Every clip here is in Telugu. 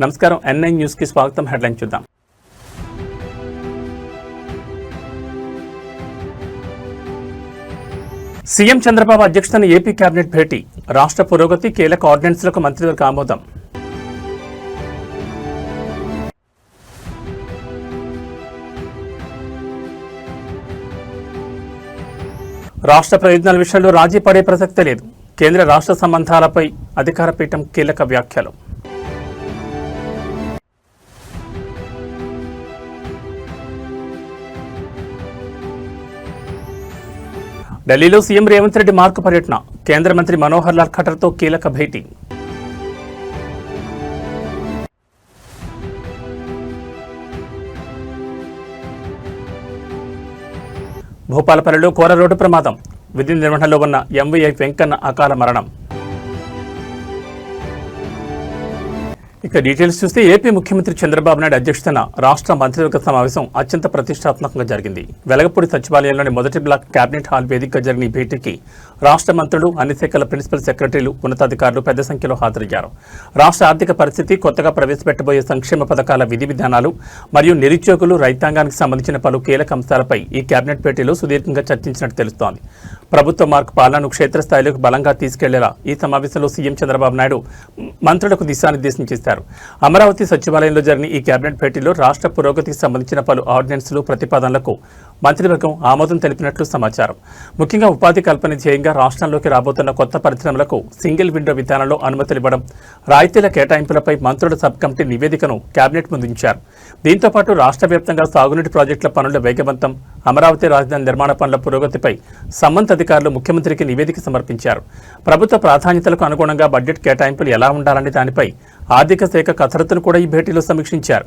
నమస్కారం, N9 న్యూస్ కి స్వాగతం. హెడ్లైన్ చూద్దాం. సీఎం చంద్రబాబు అధ్యక్షతన ఏపీ కేబినెట్ భేటీ. రాష్ట్ర పురోగతి, కీలక ఆర్డినెన్స్లకు మంత్రివర్గ ఆమోదం. రాష్ట్ర ప్రయోజనాల విషయంలో రాజీ పడే ప్రసక్తే లేదు. కేంద్ర రాష్ట్ర సంబంధాలపై అధికార పీఠం కీలక వ్యాఖ్యలు. ఢిల్లీలో సీఎం రేవంత్ రెడ్డి మార్కు పర్యటన. కేంద్ర మంత్రి మనోహర్ లాల్ ఖట్టర్తో కీలక భేటీ. భూపాలపల్లిలో ఘోర రోడ్డు ప్రమాదం. విధి నిర్వహణలో ఉన్న ఎంవీఐ వెంకన్న అకాల మరణం. ఇక డీటెయిల్స్ చూస్తే ఏపీ ముఖ్యమంత్రి చంద్రబాబు నాయుడు అధ్యక్షతన రాష్ట్ర మంత్రివర్గ సమావేశం అత్యంత ప్రతిష్టాత్మకంగా జరిగింది. వెలగపూడి సచివాలయంలోని మొదటి బ్లాక్ కేబినెట్ హాల్ వేదికగా జరిగిన ఈ భేటీకి రాష్ట్ర మంత్రులు, అన్ని శాఖల ప్రిన్సిపల్ సెక్రటరీలు, ఉన్నతాధికారులు పెద్ద సంఖ్యలో హాజరయ్యారు. రాష్ట్ర ఆర్థిక పరిస్థితి, కొత్తగా ప్రవేశపెట్టబోయే సంక్షేమ పథకాల విధి విధానాలు మరియు నిరుద్యోగులు, రైతాంగానికి సంబంధించిన పలు కీలక అంశాలపై ఈ కేబినెట్ భేటీలో సుదీర్ఘంగా చర్చించినట్టు తెలుస్తోంది. ప్రభుత్వ మార్క్ పాలనను క్షేత్రస్థాయిలోకి బలంగా తీసుకెళ్లేలా ఈ సమావేశంలో సీఎం చంద్రబాబు నాయుడు మంత్రులకు దిశానిర్దేశం చేశారు. అమరావతి సచివాలయంలో జరిగిన ఈ కేబినెట్ భేటీలో రాష్ట్ర పురోగతికి సంబంధించిన పలు ఆర్డినెన్స్లు, ప్రతిపాదనలకు మంత్రివర్గం ఆమోదం తెలిపినట్లు సమాచారం. ముఖ్యంగా ఉపాధి కల్పన ధ్యేయంగా రాష్ట్రంలోకి రాబోతున్న కొత్త పరిశ్రమలకు సింగిల్ విండో విధానంలో అనుమతులు ఇవ్వడం, రాయితీల కేటాయింపులపై మంత్రుల సబ్ కమిటీ నివేదికను కేబినెట్ ముందుంచారు. దీంతో పాటు రాష్ట్ర వ్యాప్తంగా సాగునీటి ప్రాజెక్టుల పనుల వేగవంతం, అమరావతి రాజధాని నిర్మాణ పనుల పురోగతిపై సంబంధిత అధికారులు ముఖ్యమంత్రికి నివేదిక సమర్పించారు. ప్రభుత్వ ప్రాధాన్యతలకు అనుగుణంగా బడ్జెట్ కేటాయింపులు ఎలా ఉండాలనే దానిపై ఆర్థిక శాఖ కసరత్తును కూడా ఈ భేటీలో సమీక్షించారు.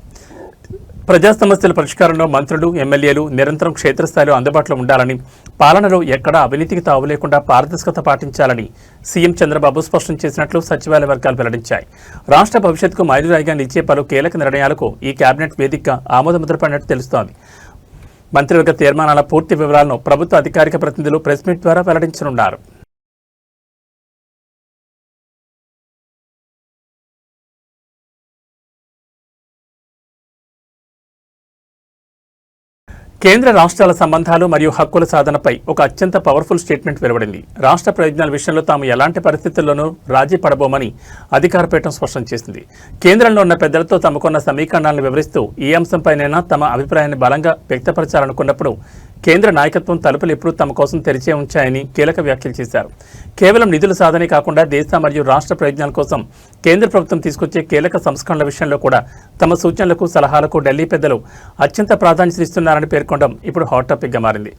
ప్రజా సమస్యల పరిష్కారంలో మంత్రులు, ఎమ్మెల్యేలు నిరంతరం క్షేత్రస్థాయిలో అందుబాటులో ఉండాలని, పాలనలో ఎక్కడా అవినీతికి తావు లేకుండా పారదర్శకత పాటించాలని సీఎం చంద్రబాబు స్పష్టం చేసినట్లు సచివాలయ వర్గాలు వెల్లడించాయి. రాష్ట్ర భవిష్యత్తుకు మైలురాయిగా నిలిచే పలు కీలక నిర్ణయాలకు ఈ కేబినెట్ వేదికగా ఆమోదముద్ర పడినట్టు తెలుస్తోంది. మంత్రివర్గ తీర్మానాల పూర్తి వివరాలను ప్రభుత్వ అధికారిక ప్రతినిధులు ప్రెస్ మీట్ ద్వారా వెల్లడించనున్నారు. కేంద్ర రాష్ట్రాల సంబంధాలు మరియు హక్కుల సాధనపై ఒక అత్యంత పవర్ఫుల్ స్టేట్మెంట్ వెలువడింది. రాష్ట్ర ప్రయోజనాల విషయంలో తాము ఎలాంటి పరిస్థితుల్లోనూ రాజీ పడబోమని అధికార పీఠం స్పష్టం చేసింది. కేంద్రంలో ఉన్న పెద్దలతో తమకున్న సమీకరణాలను వివరిస్తూ ఈ అంశంపైనైనా తమ అభిప్రాయాన్ని బలంగా వ్యక్తపరచాలనుకున్నప్పుడు కేంద్ర నాయకత్వం తలుపులు ఎప్పుడూ తమ కోసం తెరిచే ఉంచాయని కీలక వ్యాఖ్యలు చేశారు. కేవలం నిధుల సాధనే కాకుండా దేశ మరియు రాష్ట్ర ప్రయోజనాల కోసం కేంద్ర ప్రభుత్వం తీసుకొచ్చే కీలక సంస్కరణల విషయంలో కూడా తమ సూచనలకు, సలహాలకు ఢిల్లీ పెద్దలు అత్యంత ప్రాధాన్యత ఇస్తున్నారని పేర్కొనడం ఇప్పుడు హాట్ టాపిక్గా మారింది.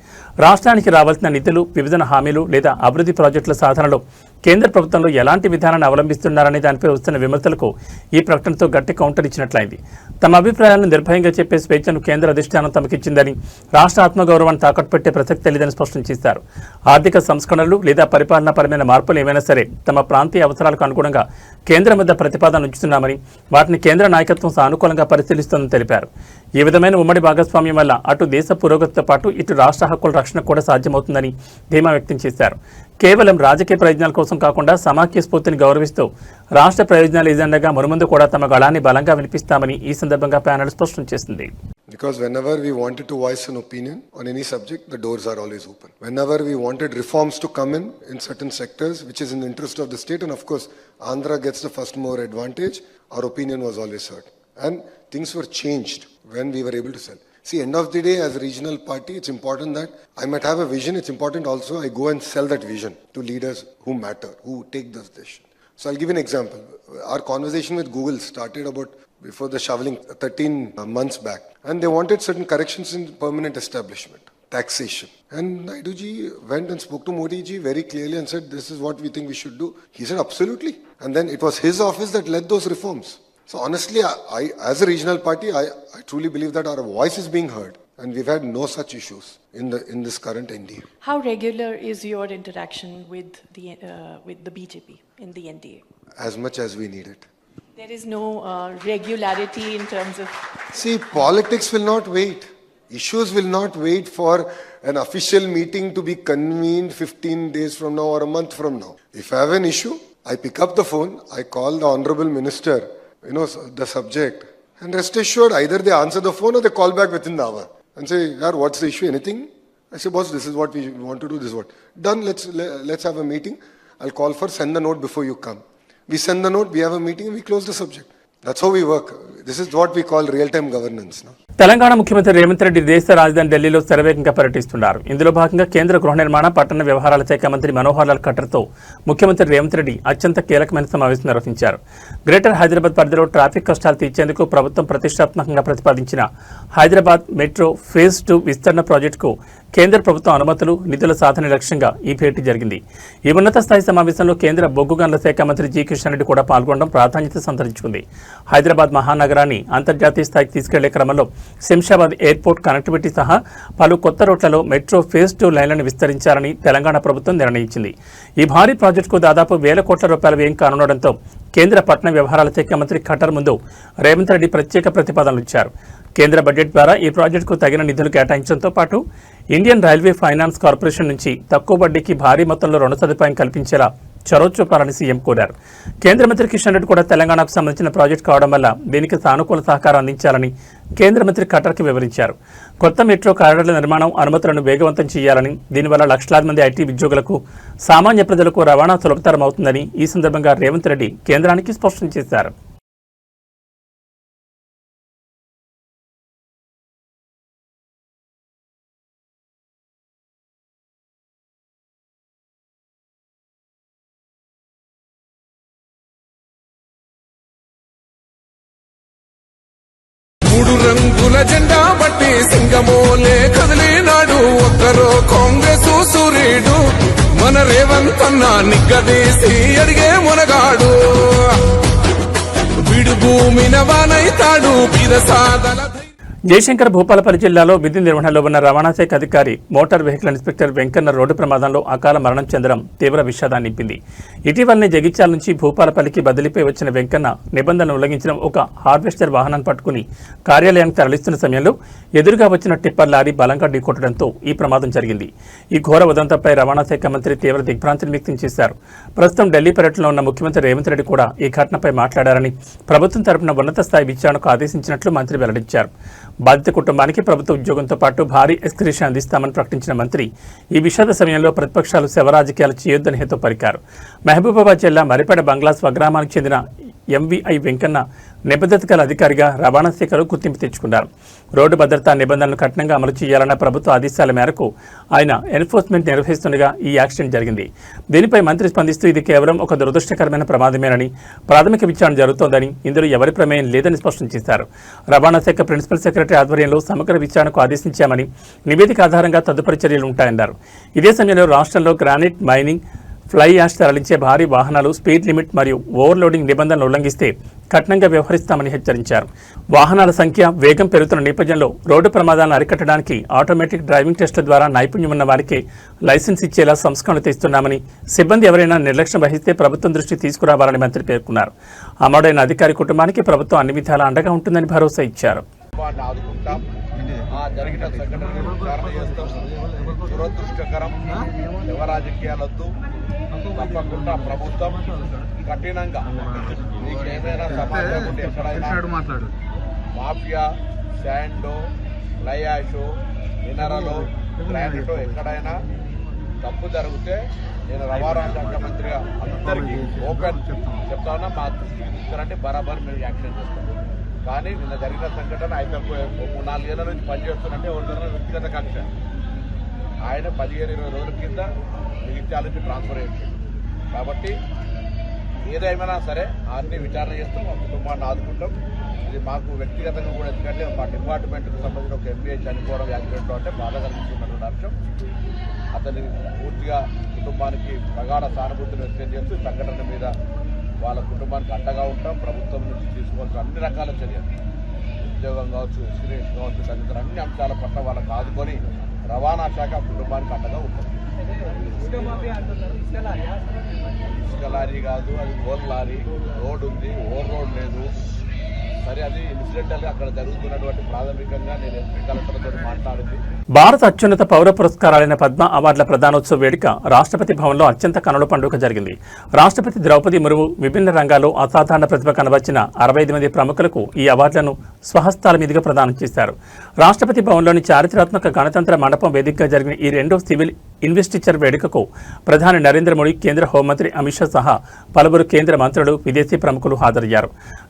రాష్ట్రానికి రావాల్సిన నిధులు, విభజన హామీలు లేదా అభివృద్ధి ప్రాజెక్టుల సాధనలో కేంద్ర ప్రభుత్వంలో ఎలాంటి విధానాన్ని అవలంబిస్తున్నారనే దానిపై వస్తున్న విమర్శలకు ఈ ప్రకటనతో గట్టి కౌంటర్ ఇచ్చినట్లయింది. తమ అభిప్రాయాలను నిర్భయంగా చెప్పే స్వేచ్ఛను కేంద్ర అధిష్టానం తమకిచ్చిందని, రాష్ట్ర ఆత్మగౌరవాన్ని తాకట్టు పెట్టే ప్రసక్తే లేదని స్పష్టం చేశారు. ఆర్థిక సంస్కరణలు లేదా పరిపాలనాపరమైన మార్పులు ఏమైనా సరే తమ ప్రాంతీయ అవసరాలకు అనుగుణంగా కేంద్రం వద్ద ప్రతిపాదనలు ఉంచుతున్నామని, వాటిని కేంద్ర నాయకత్వం సానుకూలంగా పరిశీలిస్తోందని తెలిపారు. ఈ విధమైన ఉమ్మడి భాగస్వామ్యం వల్ల అటు దేశ పురోగతితో పాటు ఇటు రాష్ట్ర హక్కుల రక్షణ కూడా సాధ్యమవుతుందని ధీమా వ్యక్తం చేశారు. కేవలం రాజకీయ ప్రయోజనాల కోసం కాకుండా సమాఖ్య స్ఫూర్తిని గౌరవిస్తూ రాష్ట్ర ప్రయోజనాల ఎజెండాగా మునుముందు కూడా తమ గళాన్ని బలంగా వినిపిస్తామని ఈ సందర్భంగా ప్యానెల్ స్పష్టం చేసింది. Because whenever we wanted to voice an opinion on any subject, the doors are always open. Whenever we wanted reforms to come in certain sectors, which is in the interest of the state, and of course, Andhra gets the first mover advantage, our opinion was always heard. And things were changed when we were able to sell. See, end of the day, as a regional party, it's important that I might have a vision. It's important also I go and sell that vision to leaders who matter, who take this decision. So I'll give you an example. Our conversation with Google started about before the shoveling 13 months back. And they wanted certain corrections in permanent establishment, taxation. And Naiduji went and spoke to Modi ji very clearly and said, this is what we think we should do. He said, absolutely. And then it was his office that led those reforms. So honestly, I as a regional party, I truly believe that our voice is being heard. And we've had no such issues in this current NDA. How regular is your interaction with the BJP in the NDA? As much as we need it. There is no regularity in terms of... See, politics will not wait. Issues will not wait for an official meeting to be convened 15 days from now or a month from now. If I have an issue, I pick up the phone, I call the Honorable Minister the subject. And rest assured, either they answer the phone or they call back within the hour and say, "Yaar, what's the issue? Anything?" I say, "Boss, this is what we want to do. This is what done. Let's have a meeting. I'll call for send the note before you come." We send the note. We have a meeting and we close the subject. That's how we work. This is what we call real-time governance. No? Telangana ముఖ్యమంత్రి రేవంత్ రెడ్డి దేశ రాజధాని ఢిల్లీలో శరవేగంగా పర్యటిస్తున్నారు. ఇందులో భాగంగా కేంద్ర గృహ నిర్మాణ పట్టణ వ్యవహారాల శాఖ మంత్రి మనోహర్ లాల్ ఖట్టర్తో ముఖ్యమంత్రి రేవంత్ రెడ్డి అత్యంత కీలకమైన సమావేశం నిర్వహించారు. గ్రేటర్ హైదరాబాద్ పరిధిలో ట్రాఫిక్ కష్టాలు తీర్చేందుకు ప్రభుత్వం ప్రతిష్టాత్మకంగా ప్రతిపాదించిన హైదరాబాద్ మెట్రో ఫేజ్ 2 విస్తరణ ప్రాజెక్టుకు కేంద్ర ప్రభుత్వం అనుమతులు, నిధుల సాధన లక్ష్యంగా ఈ భేటీ జరిగింది. ఈ ఉన్నత స్థాయి సమావేశంలో కేంద్ర బొగ్గు గనుల శాఖ మంత్రి జి కిషన్ రెడ్డి కూడా పాల్గొనడం ప్రాధాన్యత సంతరించుకుంది. హైదరాబాద్ మహానగరాన్ని అంతర్జాతీయ స్థాయికి తీసుకెళ్లే క్రమంలో శంషాబాద్ ఎయిర్పోర్ట్ కనెక్టివిటీ సహా పలు కొత్త రూట్లలో మెట్రో ఫేజ్ 2 లైన్లను విస్తరించాలని తెలంగాణ ప్రభుత్వం నిర్ణయించింది. ఈ భారీ ప్రాజెక్టుకు దాదాపు 1,000 కోట్ల రూపాయల వ్యయం కానుండడంతో కేంద్ర పట్టణ వ్యవహారాల శాఖ మంత్రి ఖట్టర్ ముందు రేవంత్ రెడ్డి ప్రత్యేక ప్రతిపాదనలు ఇచ్చారు. కేంద్ర బడ్జెట్ ద్వారా ఈ ప్రాజెక్టుకు తగిన నిధులు కేటాయించడంతో పాటు ఇండియన్ రైల్వే ఫైనాన్స్ కార్పొరేషన్ నుంచి తక్కువ వడ్డీకి భారీ మొత్తంలో రుణ సదుపాయం కల్పించేలా చొరవ చూపాలని సీఎం కోరారు. కేంద్ర మంత్రి కిషన్ రెడ్డి కూడా తెలంగాణకు సంబంధించిన ప్రాజెక్టు కావడం వల్ల దీనికి సానుకూల సహకారం అందించాలని కేంద్ర మంత్రి ఖట్టర్కి వివరించారు. కొత్త మెట్రో కారిడార్ల నిర్మాణం అనుమతులను వేగవంతం చేయాలని, దీనివల్ల లక్షలాది మంది ఐటీ ఉద్యోగులకు, సామాన్య ప్రజలకు రవాణా సులభతరం అవుతుందని ఈ సందర్భంగా రేవంత్ రెడ్డి కేంద్రానికి స్పష్టం చేశారు. మూడు రంగుల జెండా బట్టి సింగమోలే కదిలినాడు ఒక్కరో కాంగ్రెస్ సూర్యుడు మన రేవంత్ అన్న నిగ్గదీసి అడిగే మునగాడు విడు భూమిన వానైతాడు బీదసాదల జయశంకర్ భూపాలపల్లి జిల్లాలో విధి నిర్వహణలో ఉన్న రవాణా శాఖ అధికారి motor vehicle inspector Venkanna road ప్రమాదంలో అకాల మరణం చెందడం తీవ్ర విషాదాన్ని నింపింది. ఇటీవలనే జగిత్యాల నుంచి భూపాలపల్లికి బదిలీపై వచ్చిన వెంకన్న నిబంధనలు ఉల్లంఘించిన ఒక హార్వెస్టర్ వాహనాన్ని పట్టుకుని కార్యాలయానికి తరలిస్తున్న సమయంలో ఎదురుగా వచ్చిన టిప్పర్ లారీ బలంగా ఢీకొట్టడంతో ఈ ప్రమాదం జరిగింది. ఈ ఘోర ఉదంతంపై రవాణా శాఖ మంత్రి తీవ్ర దిగ్భ్రాంతిని వ్యక్తం చేశారు. ప్రస్తుతం ఢిల్లీ పర్యటనలో ఉన్న ముఖ్యమంత్రి రేవంత్ రెడ్డి కూడా ఈ ఘటనపై మాట్లాడారని, ప్రభుత్వం తరపున ఉన్నత స్థాయి విచారణకు ఆదేశించినట్లు మంత్రి వెల్లడించారు. బాధిత కుటుంబానికి ప్రభుత్వ ఉద్యోగంతో పాటు భారీ ఎక్స్గ్రేషన్ అందిస్తామని ప్రకటించిన మంత్రి ఈ విషాద సమయంలో ప్రతిపక్షాలు శవ రాజకీయాలు చేయొద్దని హితవు పలికారు. మహబూబాబాద్ జిల్లా మరిపేడ బంగ్లా స్వగ్రామానికి చెందిన ఎంవీఐ వెంకన్న నిబద్ధత గల అధికారిగా రవాణా శాఖలో గుర్తింపు తెచ్చుకున్నారు. రోడ్డు భద్రతా నిబంధనలు కఠినంగా అమలు చేయాలన్న ప్రభుత్వ ఆదేశాల మేరకు ఆయన ఎన్ఫోర్స్మెంట్ నిర్వహిస్తుండగా ఈ యాక్సిడెంట్ జరిగింది. దీనిపై మంత్రి స్పందిస్తూ ఇది కేవలం ఒక దురదృష్టకరమైన ప్రమాదమేనని, ప్రాథమిక విచారణ జరుగుతోందని, ఇందులో ఎవరి ప్రమేయం లేదని స్పష్టం చేశారు. రవాణా శాఖ ప్రిన్సిపల్ సెక్రటరీ ఆధ్వర్యంలో సమగ్ర విచారణకు ఆదేశించామని, నివేదిక ఆధారంగా తదుపరి చర్యలు ఉంటాయన్నారు. ఇదే సమయంలో రాష్ట్రంలో గ్రానైట్ మైనింగ్, ఫ్లై యాష్ తరలించే భారీ వాహనాలు స్పీడ్ లిమిట్ మరియు ఓవర్లోడింగ్ నిబంధనలు ఉల్లంఘిస్తే కఠినంగా వ్యవహరిస్తామని హెచ్చరించారు. వాహనాల సంఖ్య, వేగం పెరుగుతున్న నేపథ్యంలో రోడ్డు ప్రమాదాలను అరికట్టడానికి ఆటోమేటిక్ డ్రైవింగ్ టెస్టుల ద్వారా నైపుణ్యం ఉన్న వారికి లైసెన్స్ ఇచ్చేలా సంస్కరణలు తెస్తున్నామని, సిబ్బంది ఎవరైనా నిర్లక్ష్యం వహిస్తే ప్రభుత్వం దృష్టి తీసుకురావాలని మంత్రి పేర్కొన్నారు. అమరుడైన అధికారి కుటుంబానికి ప్రభుత్వం అన్ని విధాలా అండగా ఉంటుందని భరోసా ఇచ్చారు. దురదృష్టకరం, శవ రాజకీయాలొద్దు, తప్పకుండా ప్రభుత్వం కఠినంగా మీకు ఏమైనా సమాచారం ఉంటే ఎక్కడైనా మాఫియా, శాండో, లయాషో, మినరలో, గ్రానైటో ఎక్కడైనా తప్పు జరిగితే నేను రవాణా శాఖ మంత్రిగా అందరికీ ఓపెన్ చెప్తాను, మా దృష్టికి తీసుకురండి, బరాబర్ మేము యాక్షన్ చేస్తాం. కానీ నిన్న జరిగిన సంఘటన ఆయన 3-4 ఏళ్ల నుంచి పనిచేస్తున్నట్టే ఎవరిదైనా వ్యక్తిగత కక్ష. ఆయన 15-20 రోజుల కింద జగిత్యాల నుంచి ట్రాన్స్ఫర్ అయ్యింది. కాబట్టి ఏదేమైనా సరే అన్ని విచారణ చేస్తాం, మా కుటుంబాన్ని ఆదుకుంటాం. ఇది మాకు వ్యక్తిగతంగా కూడా, ఎందుకంటే మా డిపార్ట్మెంట్కి సంబంధించిన ఒక ఎంబీఏ చనిపోవడం యాక్సిడెంట్ అంటే బాధ కలిగిస్తున్నటువంటి అంశం. అతని పూర్తిగా కుటుంబానికి ప్రగాఢ సానుభూతిని వ్యక్తం చేస్తూ సంఘటన మీద వాళ్ళ కుటుంబానికి అండగా ఉంటాం. ప్రభుత్వం నుంచి తీసుకోవాల్సిన అన్ని రకాల చర్యలు, ఉద్యోగం కావచ్చు, ఎక్స్పీరియన్స్ కావచ్చు, తదితర అన్ని అంశాల పట్ల వాళ్ళకు ఆదుకొని రవాణా శాఖ కుటుంబానికి అండగా ఉంటుంది. ఇసుక లారీ కాదు, అది ఓవర్ లారీ. రోడ్ ఉంది, ఓవర్ రోడ్ లేదు. సరే అది ఇన్సిడెంటల్ గా అక్కడ జరుగుతున్నటువంటి ప్రాథమికంగా నేను ఎంపీ కలెక్టర్తో మాట్లాడింది. భారత అత్యున్నత పౌర పురస్కారాలైన పద్మ అవార్డుల ప్రదానోత్సవ వేడుక రాష్ట్రపతి భవన్లో అత్యంత కనుల పండుగ జరిగింది. రాష్ట్రపతి ద్రౌపది ముర్ము విభిన్న రంగాల్లో అసాధారణ ప్రతిభ కనబర్చిన 65 మంది ప్రముఖులకు ఈ అవార్డులను స్వహస్తాల మీదుగా ప్రదానం చేశారు. రాష్ట్రపతి భవన్లోని చారిత్రాత్మక గణతంత్ర మండపం వేదికగా జరిగిన ఈ రెండో సివిల్ ఇన్వెస్టిచర్ వేడుకకు ప్రధాని నరేంద్ర మోడీ, కేంద్ర హోంమంత్రి అమిత్ షా సహా పలువురు కేంద్ర మంత్రులు, విదేశీ ప్రముఖులు హాజరయ్యారు.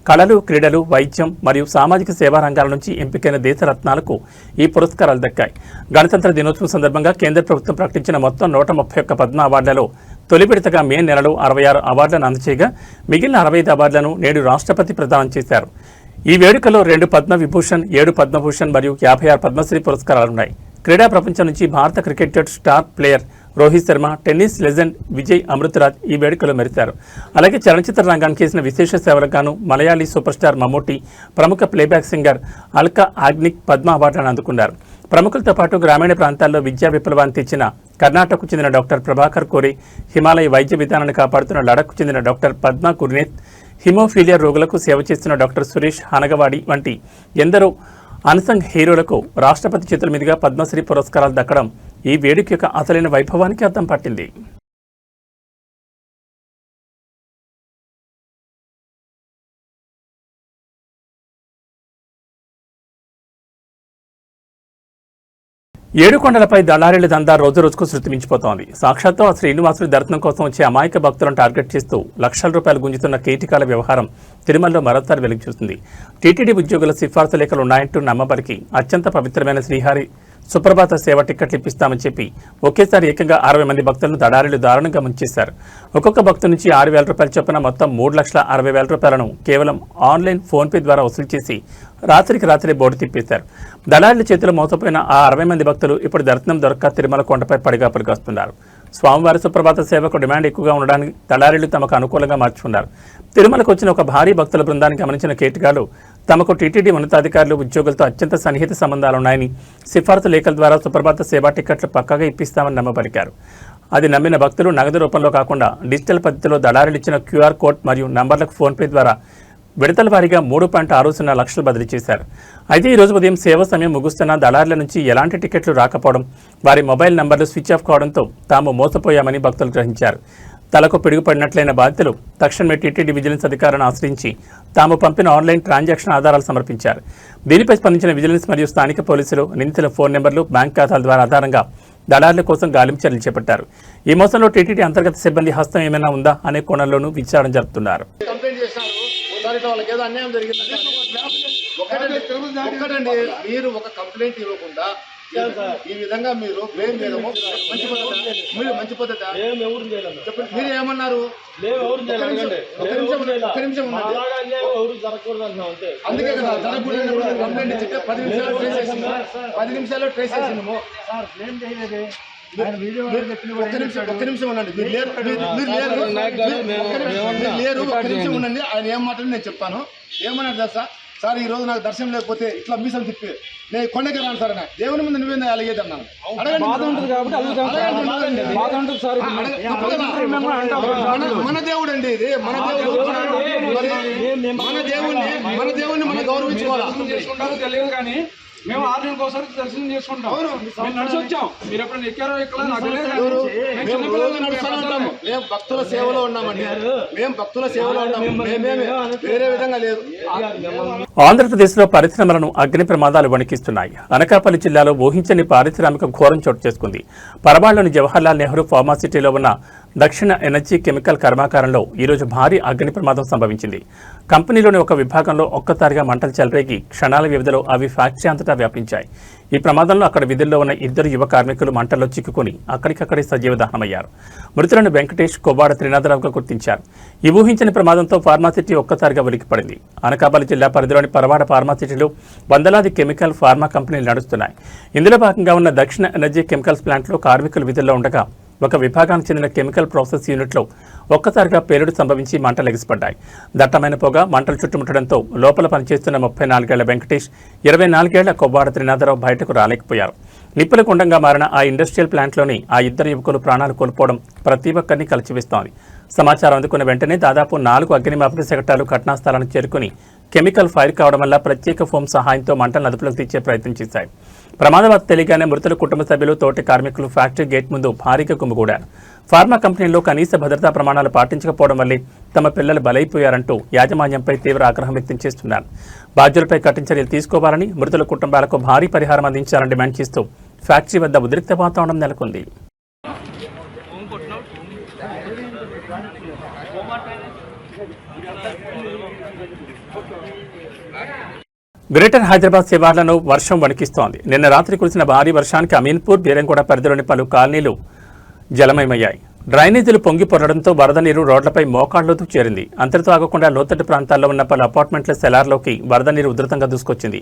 కళలు, క్రీడలు, వైద్యం మరియు సామాజిక సేవా రంగాల నుంచి ఎంపికైన దేశ రత్నాలకు ఈ పురస్కారాలు దక్కాయి. గణతంత్ర దినోత్సవం సందర్భంగా కేంద్ర ప్రభుత్వం ప్రకటించిన మొత్తం 131 పద్మ అవార్డులలో తొలి విడతగా మే నెలలో 66 అవార్డులను అందజేయగా మిగిలిన 65 అవార్డులను నేడు రాష్ట్రపతి ప్రదానం చేశారు. ఈ వేడుకలో 2 పద్మ విభూషణ్, 7 పద్మభూషణ్ మరియు 56 పద్మశ్రీ పురస్కారాలున్నాయి. క్రీడా ప్రపంచం నుంచి భారత cricket star player Rohit Sharma, tennis legend Vijay Amritraj ఈ వేడుకలో మెరిశారు. అలాగే చలనచిత్ర రంగానికి చేసిన విశేష సేవలకు గాను మలయాళీ సూపర్ స్టార్ మమ్మూటి, ప్రముఖ ప్లేబ్యాక్ సింగర్ అల్కా యాగ్నిక్ పద్మ అవార్డులను అందుకున్నారు. ప్రముఖులతో పాటు గ్రామీణ ప్రాంతాల్లో విద్యా విప్లవాన్ని తెచ్చిన కర్ణాటకకు చెందిన డాక్టర్ ప్రభాకర్ కోరే, హిమాలయ వైద్య విధానాన్ని కాపాడుతున్న లడఖ్కు చెందిన డాక్టర్ పద్మా గుర్నేత్, హిమోఫీలియా రోగులకు సేవ చేస్తున్న డాక్టర్ సురేష్ హనగవాడి వంటి ఎందరో అన్సంగ్ హీరోలకు రాష్ట్రపతి చేతుల మీదుగా పద్మశ్రీ పురస్కారాలు దక్కడం ఈ వేడుక యొక్క అసలైన వైభవానికి అద్దం పట్టింది. ఏడుకొండలపై దళారీల దందా రోజు రోజుకు శృతిమించిపోతోంది. సాక్షాత్తు ఆ శ్రీనివాసుడి దర్శనం కోసం వచ్చే అమాయక భక్తులను టార్గెట్ చేస్తూ లక్షల రూపాయలు గుంజుతున్న కీటికాల వ్యవహారం తిరుమలలో మరోసారి వెలుగు చూస్తుంది. టీటీడీ ఉద్యోగుల సిఫార్సు లేఖలు ఉన్నాయంటూ నమ్మబలికి అత్యంత పవిత్రమైన శ్రీహరి సుప్రభాత సేవ టిక్కెట్లు ఇప్పిస్తామని చెప్పి ఒకేసారి ఏకంగా 60 మంది భక్తులను దళారీలు దారుణంగా ముంచేశారు. ఒక్కొక్క భక్తు నుంచి 6,000 రూపాయలు చొప్పున మొత్తం 3,60,000 రూపాయలను కేవలం ఆన్లైన్ ఫోన్పే ద్వారా వసూలు చేసి రాత్రికి రాత్రి బోర్డు తిప్పేశారు. దళారీల చేతిలో మోసపోయిన ఆ 60 మంది భక్తులు ఇప్పుడు దర్శనం దొరక్క తిరుమల కొండపై పడిగాపులు కాస్తున్నారు. స్వామివారి సుప్రభాత సేవకు డిమాండ్ ఎక్కువగా ఉండడానికి దళారీలు తమకు అనుకూలంగా మార్చుకున్నారు. తిరుమలకు వచ్చిన ఒక భారీ భక్తుల బృందాన్ని గమనించిన కేటుగాళ్లు తమకు టీటీడీ ఉన్నతాధికారులు, ఉద్యోగులతో అత్యంత సన్నిహిత సంబంధాలున్నాయని సిఫార్సు లేఖల ద్వారా సుప్రభాత సేవా టికెట్లు పక్కాగా ఇప్పిస్తామని నమ్మబలికారు. అది నమ్మిన భక్తులు నగదు రూపంలో కాకుండా డిజిటల్ పద్ధతిలో దళారీలు ఇచ్చిన క్యూఆర్ కోడ్ మరియు నంబర్లకు ఫోన్పే ద్వారా విడతల వారీగా 3.60 లక్షలు బదిలీ చేశారు. అయితే ఈ రోజు ఉదయం సేవ సమయం ముగుస్తున్న దళారీల నుంచి ఎలాంటి టికెట్లు రాకపోవడం, వారి మొబైల్ నంబర్లు స్విచ్ ఆఫ్ కావడంతో తాము మోసపోయామని భక్తులు గ్రహించారు. తలకు పిడుగుపడినట్లయిన బాధితులు తక్షణమే టీటీడీ విజిలెన్స్ అధికారులను ఆశ్రయించి తాము పంపిన ఆన్లైన్ ట్రాన్సాక్షన్ ఆధారాలు సమర్పించారు. దీనిపై స్పందించిన విజిలెన్స్ మరియు స్థానిక పోలీసులు నిందితుల ఫోన్ నెంబర్లు, బ్యాంక్ ఖాతాల ద్వారా ఆధారంగా దళారుల కోసం గాలింపు చర్యలు చేపట్టారు. ఈ మోసంలో టీటీడీ అంతర్గత సిబ్బంది హస్తం ఏమైనా ఉందా అనే కోణంలోనూ విచారణ జరుపుతున్నారు. ఒక్కటండి, మీరు ఒక కంప్లైంట్ ఇవ్వకుండా ఈ విధంగా మీరు బ్లేమ్ చేయడము మంచి పద్ధత. చెప్పండి, మీరు ఏమన్నారు? అందుకే కదా జరగకూడదు కంప్లైంట్ చెప్తే 10 నిమిషాల్లో ట్రేస్ చేసినాము. ఒక్క నిమిషం ఉండండి, మీరు లేరు, ఒక్క నిమిషం ఉండండి. ఆయన ఏం మాట్లాడి నేను చెప్తాను. ఏమన్నారు తెలుసా సార్, ఈ రోజు నాకు దర్శనం లేకపోతే ఇట్లా మీసం తిప్పి నేను కొండకి రాను సార్, దేవుని ముందు నువ్వేందా అలిగేది అన్నాను. మన దేవుడు అండి ఇది, మన దేవుడు, మన దేవుడిని మనం గౌరవించుకోవాలి. తెలియదు కానీ మేము 6 నెలలకు ఒకసారి దర్శనం చేసుకుంటాం. మేము నడిచి వచ్చాం, మీరు ఎప్పుడైనా ఎక్కారో ఎక్కడ మేము భక్తుల సేవలో ఉన్నామండి, మేము భక్తుల సేవలో ఉన్నాము, మేమేమి వేరే విధంగా లేదు. ఆంధ్రప్రదేశ్లో పరిశ్రమలను అగ్ని ప్రమాదాలు వణికిస్తున్నాయి. అనకాపల్లి జిల్లాలో ఊహించని పారిశ్రామిక ఘోరం చోటు చేసుకుంది. పరబాళ్లోని జవహర్లాల్ నెహ్రూ ఫార్మాసిటీలో ఉన్న దక్షిణ ఎనర్జీ కెమికల్ కర్మాగారంలో ఈరోజు భారీ అగ్ని ప్రమాదం సంభవించింది. కంపెనీలోని ఒక విభాగంలో ఒక్కసారిగా మంటలు చెలరేగి క్షణాల వ్యవధిలో అవి ఫ్యాక్టరీ అంతటా వ్యాపించాయి. ఈ ప్రమాదంలో అక్కడ విధుల్లో ఉన్న 2 యువ కార్మికులు మంటల్లో చిక్కుకుని అక్కడికక్కడే సజీవ దహనమయ్యారు. మృతులను వెంకటేష్, కొవ్వాడ త్రినాథరావుగా గుర్తించారు. ఈ ఊహించని ప్రమాదంతో ఫార్మాసిటీ ఒక్కసారిగా ఉలికిపడింది. అనకాపల్లి జిల్లా పరిధిలోని పరవాడ ఫార్మాసిటీలో వందలాది కెమికల్ ఫార్మా కంపెనీలు నడుస్తున్నాయి. ఇందులో భాగంగా ఉన్న దక్షిణ ఎనర్జీ కెమికల్స్ ప్లాంట్లో కార్మికులు విధుల్లో ఉండగా ఒక విభాగానికి చెందిన కెమికల్ ప్రాసెస్ యూనిట్లో ఒక్కసారిగా పేలుడు సంభవించి మంటలు ఎగిసిపడ్డాయి. దట్టమైన పొగ మంటలు చుట్టుముట్టడంతో లోపల పనిచేస్తున్న 34 ఏళ్ల వెంకటేష్, 24 ఏళ్ల కొవ్వాడ త్రినాథరావు బయటకు రాలేకపోయారు. నిప్పుల కుండంగా మారిన ఆ ఇండస్ట్రియల్ ప్లాంట్లోని ఆ 2 యువకులు ప్రాణాలు కోల్పోవడం ప్రతి ఒక్కరిని కలిచివేస్తోంది. సమాచారం అందుకున్న వెంటనే దాదాపు 4 అగ్నిమాపక శకటాలు ఘటనా స్థలానికి చేరుకుని కెమికల్ ఫైర్ కావడం వల్ల ప్రత్యేక ఫోమ్ సహాయంతో మంటలను అదుపులోకి తెచ్చే ప్రయత్నం చేశాయి. ప్రమాదవశాత్తు తెలియగానే మృతుల కుటుంబ సభ్యులు, తోటి కార్మికులు ఫ్యాక్టరీ గేట్ ముందు భారీగా గుమిగూడారు. ఫార్మా కంపెనీల్లో కనీస భద్రతా ప్రమాణాలు పాటించకపోవడం వల్లే తమ పిల్లలు బలైపోయారంటూ యాజమాన్యంపై తీవ్ర ఆగ్రహం వ్యక్తం చేస్తున్నారు. బాధ్యులపై కఠిన చర్యలు తీసుకోవాలని, మృతుల కుటుంబాలకు భారీ పరిహారం అందించాలని డిమాండ్ చేస్తూ ఫ్యాక్టరీ వద్ద ఉద్రిక్త వాతావరణం నెలకొంది. గ్రేటర్ హైదరాబాద్ శివార్లను వర్షం వణికిస్తోంది. నిన్న రాత్రి కురిసిన భారీ వర్షానికి అమీన్పూర్, బీరంగూడ పరిధిలోని పలు కాలనీలు జలమయమయ్యాయి. డ్రైనేజీలు పొంగి పొరడంతో వరద నీరు రోడ్లపై మోకాళ్లతో చేరింది. అంతటితో ఆగకుండా లోతట్టు ప్రాంతాల్లో ఉన్న పలు అపార్ట్మెంట్ల సెలార్లోకి వరద నీరు ఉధృతంగా దూసుకొచ్చింది.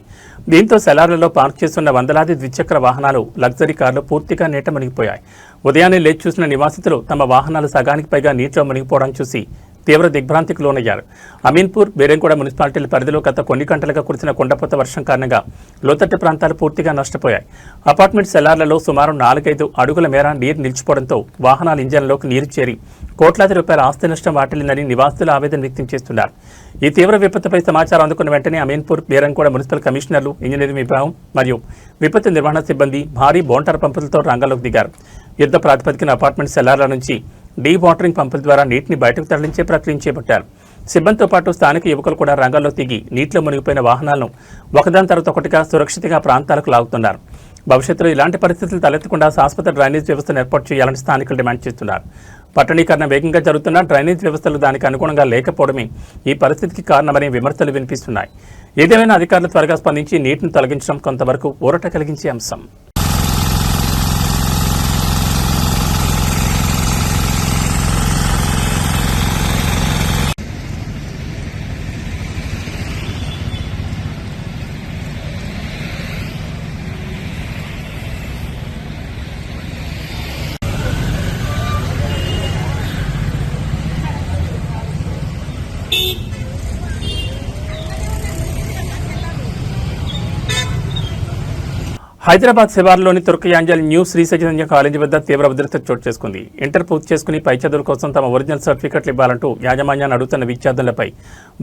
దీంతో సెలార్లలో పార్క్ చేస్తున్న వందలాది ద్విచక్ర వాహనాలు, లగ్జరీ కార్లు పూర్తిగా నీట మునిగిపోయాయి. ఉదయాన్నే లేచి చూసిన నివాసితులు తమ వాహనాలు సగానికి పైగా నీటిలో మునిగిపోవడం చూసి తీవ్ర దిగ్భ్రాంతికి లోనయ్యారు. అమీన్పూర్, బీరంగూడ మున్సిపాలిటీల పరిధిలో గత కొన్ని గంటలుగా కురిసిన కుండపోత వర్షం కారణంగా లోతట్టు ప్రాంతాలు పూర్తిగా నష్టపోయాయి. అపార్ట్మెంట్ సెలార్లలో సుమారు 4-5 అడుగుల మేర నీరు నిలిచిపోవడంతో వాహనాల ఇంజన్లోకి నీరు చేరి కోట్లాది రూపాయల ఆస్తి నష్టం వాటిల్లిందని నివాసితులు ఆవేదన వ్యక్తం చేస్తున్నారు. ఈ తీవ్ర విపత్తుపై సమాచారం అందుకున్న వెంటనే అమీన్పూర్, బీరంగూడ మున్సిపల్ కమిషనర్లు, ఇంజనీరింగ్ విభాగం మరియు విపత్తు నిర్వహణ సిబ్బంది భారీ బోంటార్ పంపులతో రంగంలోకి దిగారు. యుద్ధ ప్రాతిపదికన అపార్ట్మెంట్ సెలార్ల నుంచి డీ వాటరింగ్ పంపుల ద్వారా నీటిని బయటకు తరలించే ప్రక్రియ చేపట్టారు. సిబ్బందితో పాటు స్థానిక యువకులు కూడా రంగంలో దిగి నీటిలో మునిగిపోయిన వాహనాలను ఒకదాని తర్వాత ఒకటిగా సురక్షితంగా ప్రాంతాలకు లాగుతున్నారు. భవిష్యత్తులో ఇలాంటి పరిస్థితులు తలెత్తకుండా శాశ్వత డ్రైనేజ్ వ్యవస్థను ఏర్పాటు చేయాలని స్థానికులు డిమాండ్ చేస్తున్నారు. పట్టణీకరణ వేగంగా జరుగుతున్న డ్రైనేజ్ వ్యవస్థలు దానికి అనుగుణంగా లేకపోవడమే ఈ పరిస్థితికి కారణమనే విమర్శలు వినిపిస్తున్నాయి. ఏదేమైనా అధికారులు త్వరగా స్పందించి నీటిని తొలగించడం కొంతవరకు ఊరట కలిగించే అంశం. హైదరాబాద్ శివార్లోని తుర్కయాంజల్ న్యూ శ్రీ చైతన్య కాలేజీ వద్ద తీవ్ర ఉద్రిక్తత చోటు చేసుకుంది. ఇంటర్ పూర్తి చేసుకుని పై చదువుల కోసం తమ ఒరిజినల్ సర్టిఫికెట్లు ఇవ్వాలంటూ యాజమాన్యాన్ని అడుగుతున్న విద్యార్థులపై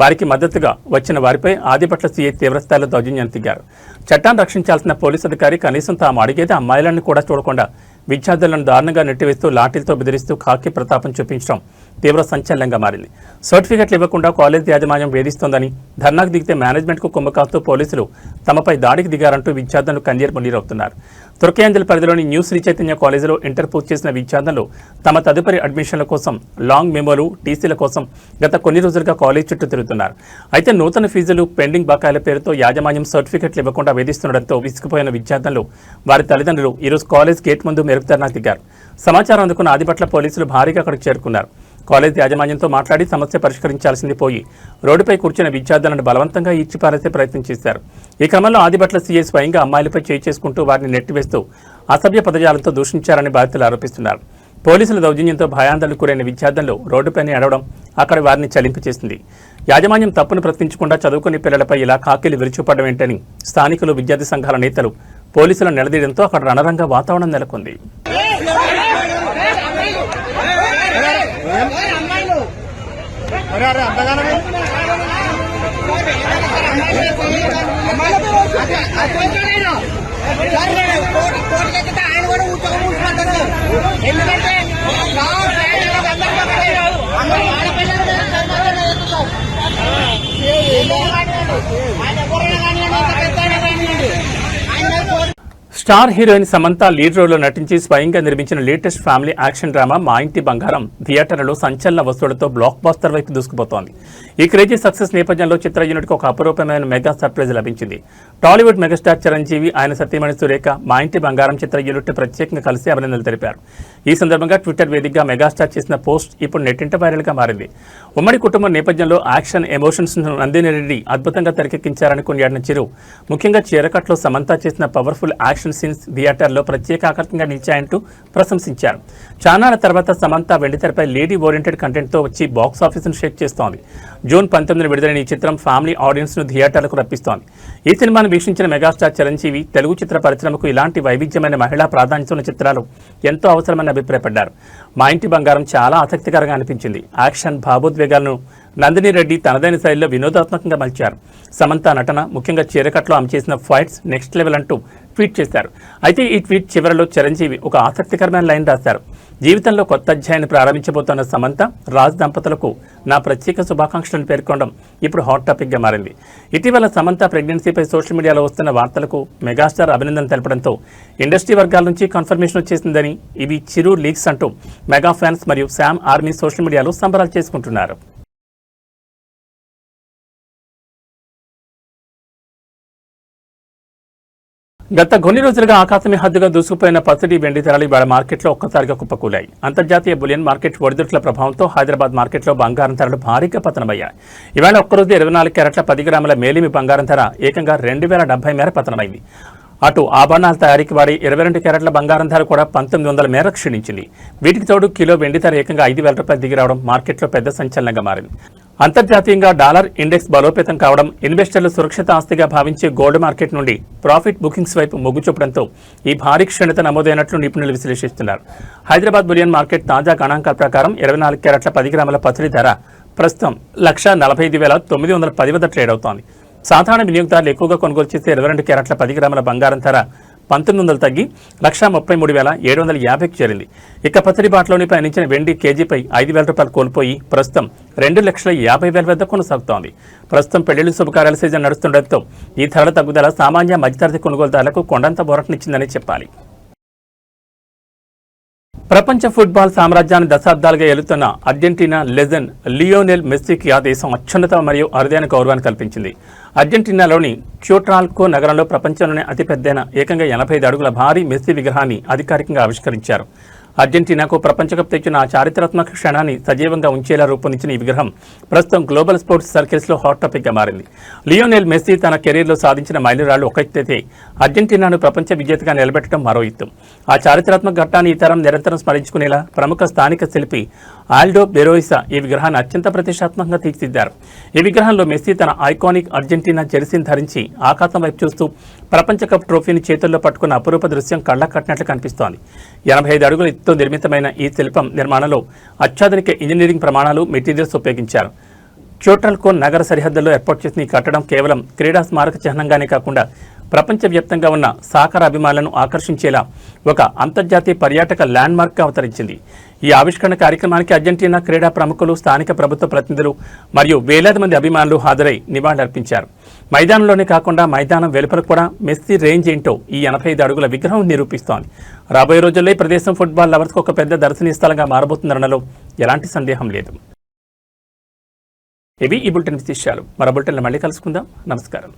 వారికి మద్దతుగా వచ్చిన వారిపై ఆదిపట్ల సీఐ తీవ్రస్థాయిలో దౌర్జన్యాన్ని దిగారు. చట్టాన్ని రక్షించాల్సిన పోలీసు అధికారి కనీసం తాము అడిగేది అమ్మాయిలను కూడా చూడకుండా విద్యార్థులను దారుణంగా నెట్టివేస్తూ లాఠీలతో బెదిరిస్తూ ఖాకీ ప్రతాపం చూపించడం తీవ్ర సంచలనంగా మారింది. సర్టిఫికెట్లు ఇవ్వకుండా కాలేజ్ యాజమాన్యం వేధిస్తోందని, ధర్నాకు దిగితే మేనేజ్మెంట్కు కొమ్ము కాస్తూ పోలీసులు తమపై దాడికి దిగారంటూ విద్యార్థులు కన్నీరు మున్నీరవుతున్నారు. తుర్కయాంజల్ పరిధిలోని న్యూ శ్రీ చైతన్య కాలేజీలో ఇంటర్ పూర్తి చేసిన విద్యార్థులు తమ తదుపరి అడ్మిషన్ల కోసం లాంగ్ మెమోలు, టీసీల కోసం గత కొన్ని రోజులుగా కాలేజ్ చుట్టూ తిరుగుతున్నారు. అయితే నూతన ఫీజులు, పెండింగ్ బకాయిల పేరుతో యాజమాన్యం సర్టిఫికెట్లు ఇవ్వకుండా వేధిస్తుండటంతో విసిగిపోయిన విద్యార్థులు, వారి తల్లిదండ్రులు ఈరోజు కాలేజ్ గేట్ ముందు మెరుగుదర్నా దిగారు. సమాచారం అందుకున్న ఆదిపట్ల పోలీసులు భారీగా అక్కడికి చేరుకున్నారు. కాలేజ్ యాజమాన్యంతో మాట్లాడి సమస్య పరిష్కరించాల్సింది పోయి రోడ్డుపై కూర్చున్న విద్యార్థులను బలవంతంగా ఈడ్చిపారేసే ప్రయత్నం చేశారు. ఈ క్రమంలో ఆదిపట్ల సీఐ స్వయంగా అమ్మాయిలపై చేయి చేసుకుంటూ వారిని నెట్టివేస్తూ అసభ్య పదజాలంతో దూషించారని బాధితులు ఆరోపిస్తున్నారు. పోలీసుల దౌర్జన్యంతో భయాందోళనకు గురైన విద్యార్థులు రోడ్డుపైనే అడవడం అక్కడ వారిని చలింపచేసింది. యాజమాన్యం తప్పును ప్రశ్నించకుండా చదువుకునే పిల్లలపై ఇలా ఖాకీలు విరుచుపడడం ఏంటని స్థానికులు, విద్యార్థి సంఘాల నేతలు పోలీసులను నిలదీయడంతో అక్కడ రణరంగ వాతావరణం నెలకొంది. స్టార్ హీరోయిన్ సమంత లీడ్ రోల్లో నటించి స్వయంగా నిర్మించిన లేటెస్ట్ ఫ్యామిలీ యాక్షన్ డ్రామా మా ఇంటి బంగారం థియేటర్లలో సంచలన వసూళ్లతో బ్లాక్ బాస్టర్ వైపు దూసుకుపోతోంది. ఈ క్రేజీ సక్సెస్ నేపథ్యంలో చిత్ర యూనిట్కు ఒక అపరూపమైన మెగా సర్ప్రైజ్ లభించింది. టాలీవుడ్ మెగాస్టార్ చిరంజీవి, ఆయన సతీమణి సురేఖ మా ఇంటి బంగారం చిత్ర యూనిట్ ప్రత్యేకంగా కలిసి అభినందనలు తెలిపారు. ఈ సందర్భంగా ట్విట్టర్ వేదికగా మెగాస్టార్ చేసిన పోస్ట్ ఇప్పుడు నెట్టింట వైరల్గా మారింది. ఉమ్మడి కుటుంబం నేపథ్యంలో యాక్షన్ ఎమోషన్స్ నందిని రెడ్డి అద్భుతంగా తెరకెక్కించారని కొనియాడిన చిరు, ముఖ్యంగా చీరకట్లో సమంత చేసిన పవర్ఫుల్ యాక్షన్ సీన్స్ థియేటర్లో ప్రత్యేక ఆకర్షణగా నిలిచాయంటూ ప్రశంసించారు. చానాల తర్వాత సమంత వెండితెరపై లేడీ ఓరియంటెడ్ కంటెంట్తో వచ్చి బాక్స్ ఆఫీసును షేక్ చేస్తోంది. జూన్ 19న విడుదలైన ఈ చిత్రం ఫ్యామిలీ ఆడియన్స్ ను థియేటర్లకు రప్పిస్తోంది. ఈ సినిమాను వీక్షించిన మెగాస్టార్ చిరంజీవి తెలుగు చిత్ర పరిశ్రమకు ఇలాంటి వైవిధ్యమైన మహిళా ప్రాధాన్యత ఉన్న చిత్రాలు ఎంతో అవసరమని అభిప్రాయపడ్డారు. మా ఇంటి బంగారం చాలా ఆసక్తికరంగా అనిపించింది. యాక్షన్ భావోద్వేగాలను నందిని రెడ్డి తనదైన శైలిలో వినోదాత్మకంగా మలిచారు. సమంత నటన, ముఖ్యంగా చీరకట్లో ఆమె చేసిన ఫైట్స్ నెక్స్ట్ లెవెల్ అంటూ ట్వీట్ చేశారు. అయితే ఈ ట్వీట్ చివరిలో చిరంజీవి ఒక ఆసక్తికరమైన లైన్ రాశారు. జీవితంలో కొత్త అధ్యాయాన్ని ప్రారంభించబోతున్న సమంత, రాజ్ దంపతులకు నా ప్రత్యేక శుభాకాంక్షలను పేర్కొనడం ఇప్పుడు హాట్ టాపిక్గా మారింది. ఇటీవల సమంత ప్రెగ్నెన్సీపై సోషల్ మీడియాలో వస్తున్న వార్తలకు మెగాస్టార్ అభినందన తెలపడంతో ఇండస్ట్రీ వర్గాల నుంచి కన్ఫర్మేషన్ వచ్చేసిందని, ఇవి చిరు లీక్స్ అంటూ మెగా ఫ్యాన్స్ మరియు శామ్ ఆర్మీ సోషల్ మీడియాలో సంబరాలు చేసుకుంటున్నారు. గత కొన్ని రోజులుగా ఆకాశమే హద్దుగా దూసుకుపోయిన పసిడి వెండి ధరలు ఇవాళ మార్కెట్లో ఒక్కసారిగా కుప్పకూలాయి. అంతర్జాతీయ బులియన్ మార్కెట్ ఒడిదుడుకుల ప్రభావంతో హైదరాబాద్ మార్కెట్లో బంగారం ధరలు భారీగా పతనమయ్యాయి. ఇవాళ ఒక్కరోజు 24 క్యారెట్ల 10 గ్రాముల మేలిమి బంగారం ధర ఏకంగా 2070 మేర పతనమైంది. అటు ఆభరణాల తయారీకి వాడి 22 క్యారెట్ల బంగారం ధర కూడా 1900 మేర క్షీణించింది. వీటికి తోడు కిలో వెండి ధర ఏకంగా 5000 రూపాయలు దిగి రావడం మార్కెట్లో పెద్ద సంచలనంగా మారింది. అంతర్జాతీయంగా డాలర్ ఇండెక్స్ బలోపేతం కావడం, ఇన్వెస్టర్లు సురక్షిత ఆస్తిగా భావించే గోల్డ్ మార్కెట్ నుండి ప్రాఫిట్ బుకింగ్స్ వైపు మొగ్గు చూపడంతో ఈ భారీ క్షీణత నమోదైనట్లు నిపుణులు విశ్లేషిస్తున్నారు. హైదరాబాద్ బులియన్ మార్కెట్ తాజా గణాంకాల ప్రకారం 24 క్యారెట్ల 10 గ్రాముల పసిడి ధర ప్రస్తుతం 1,45,910 వద్ద ట్రేడ్ అవుతోంది. సాధారణ వినియోగదారులు ఎక్కువగా కొనుగోలు చేసే 22 క్యారెట్ల 10 గ్రాముల బంగారం ధర 1900 తగ్గి 1,33,750కి చేరింది. ఇక పసిడి బాటలోని పయనించిన వెండి కేజీపై 5,000 రూపాయలు కోల్పోయి ప్రస్తుతం 2,50,000 వద్ద కొనసాగుతోంది. ప్రస్తుతం పెళ్లిళ్ల శుభకార్యాల సీజన్ నడుస్తుండటంతో ఈ ధరల తగ్గుదల సామాన్య మధ్యతరగతి కొనుగోలుదారులకు కొండంత బోరటనిచ్చిందని చెప్పాలి. ప్రపంచ ఫుట్బాల్ సామ్రాజ్యాన్ని దశాబ్దాలుగా ఏలుతున్న అర్జెంటీనా లెజెండ్ లియోనెల్ మెస్సీకి ఆ దేశం అత్యున్నత మరియు అరుదైన గౌరవాన్ని కల్పించింది. అర్జెంటీనాలోని క్యూట్రాల్కో నగరంలో ప్రపంచంలోనే అతిపెద్దైన ఏకంగా 85 అడుగుల భారీ మెస్సీ విగ్రహాన్ని అధికారికంగా ఆవిష్కరించారు. అర్జెంటీనాకు ప్రపంచ కప్ తెచ్చిన ఆ చారిత్రాత్మక క్షణాన్ని సజీవంగా ఉంచేలా రూపొందించిన ఈ విగ్రహం ప్రస్తుతం గ్లోబల్ స్పోర్ట్స్ సర్కిల్స్లో హాట్ టాపిక్గా మారింది. లియోనెల్ మెస్సీ తన కెరీర్లో సాధించిన మైలురాళ్లు ఒక ఎత్తైతే అర్జెంటీనాను ప్రపంచ విజేతగా నిలబెట్టడం మరో ఎత్తు. ఆ చారిత్రాత్మక ఘట్టాన్ని ఈ తరం నిరంతరం స్మరించుకునేలా ప్రముఖ స్థానిక శిల్పి ఆల్డో బెరోయిసా ఈ విగ్రహాన్ని అత్యంత ప్రతిష్టాత్మకంగా తీర్చిదిద్దారు. ఈ విగ్రహంలో మెస్సీ తన ఐకానిక్ అర్జెంటీనా జెర్సీని ధరించి ఆకాశం వైపు చూస్తూ ప్రపంచ కప్ ట్రోఫీని చేతుల్లో పట్టుకున్న అపురూప దృశ్యం కళ్ళకు కట్టినట్లు కనిపిస్తోంది. 85 అడుగుల ఎత్తుతో నిర్మితమైన ఈ శిల్పం నిర్మాణంలో అత్యాధునిక ఇంజనీరింగ్ ప్రమాణాలు, మెటీరియల్స్ ఉపయోగించారు. క్యూట్రాల్కో నగర సరిహద్దుల్లో ఏర్పాటు చేసిన ఈ కట్టడం కేవలం క్రీడా స్మారక చిహ్నంగానే కాకుండా ప్రపంచవ్యాప్తంగా ఉన్న సాకర్ అభిమానులను ఆకర్షించేలా ఒక అంతర్జాతీయ పర్యాటక ల్యాండ్మార్క్గా అవతరించింది. ఈ ఆవిష్కరణ కార్యక్రమానికి అర్జెంటీనా క్రీడా ప్రముఖులు, స్థానిక ప్రభుత్వ ప్రతినిధులు మరియు వేలాది మంది అభిమానులు హాజరై నివాళులర్పించారు. మైదానంలోనే కాకుండా మైదానం వెలుపల కూడా మెస్సీ రేంజ్ ఏంటో ఈ 85 అడుగుల విగ్రహం నిరూపిస్తోంది. రాబోయే రోజుల్లో ఈ ప్రదేశం ఫుట్బాల్ లవర్స్కు ఒక పెద్ద దర్శనీయ స్థలంగా మారబోతుందనలో ఎలాంటి సందేహం లేదు. ఇవి ఈ బులెటిన్ విశేషాలు. మరో బులెటిన్లో మళ్ళీ కలుసుకుందాం. నమస్కారం.